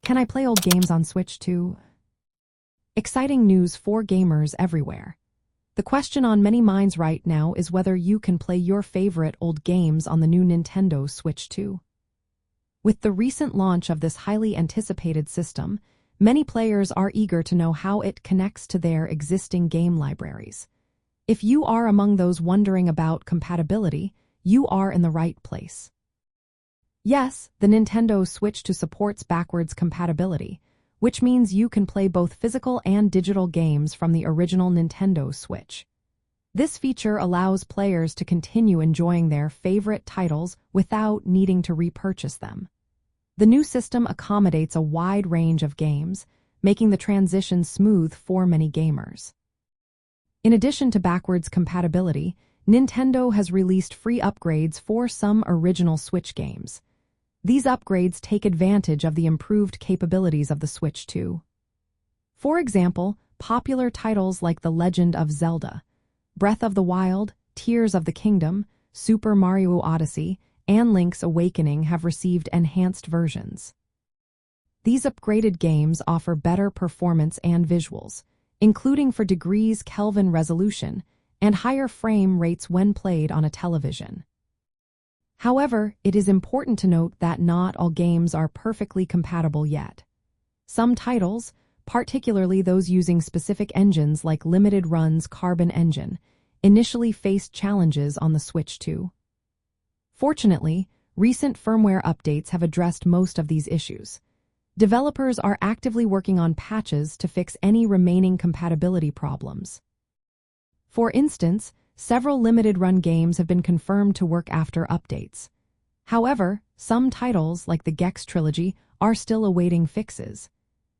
Can I play old games on Switch too? Exciting news for gamers everywhere. The question on many minds right now is whether you can play your favorite old games on the new Nintendo Switch 2. With the recent launch of this highly anticipated system, many players are eager to know how it connects to their existing game libraries. If you are among those wondering about compatibility, you are in the right place. Yes, the Nintendo Switch 2 supports backwards compatibility, which means you can play both physical and digital games from the original Nintendo Switch. This feature allows players to continue enjoying their favorite titles without needing to repurchase them. The new system accommodates a wide range of games, making the transition smooth for many gamers. In addition to backwards compatibility, Nintendo has released free upgrades for some original Switch games. These upgrades take advantage of the improved capabilities of the Switch 2. For example, popular titles like The Legend of Zelda, Breath of the Wild, Tears of the Kingdom, Super Mario Odyssey, and Link's Awakening have received enhanced versions. These upgraded games offer better performance and visuals, including for degrees Kelvin resolution and higher frame rates when played on a television. However, it is important to note that not all games are perfectly compatible yet. Some titles, particularly those using specific engines like Limited Run's Carbon engine, initially faced challenges on the Switch 2. Fortunately, recent firmware updates have addressed most of these issues. Developers are actively working on patches to fix any remaining compatibility problems. For instance, several limited-run games have been confirmed to work after updates. However, some titles, like the Gex trilogy, are still awaiting fixes.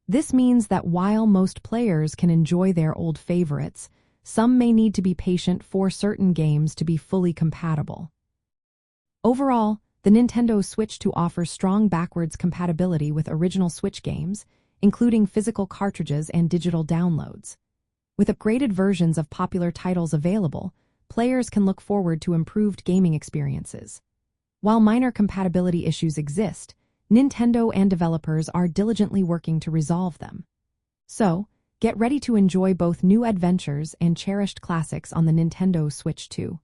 This means that while most players can enjoy their old favorites, some may need to be patient for certain games to be fully compatible. Overall, the Nintendo Switch 2 offers strong backwards compatibility with original Switch games, including physical cartridges and digital downloads. With upgraded versions of popular titles available, players can look forward to improved gaming experiences. While minor compatibility issues exist, Nintendo and developers are diligently working to resolve them. So, get ready to enjoy both new adventures and cherished classics on the Nintendo Switch 2.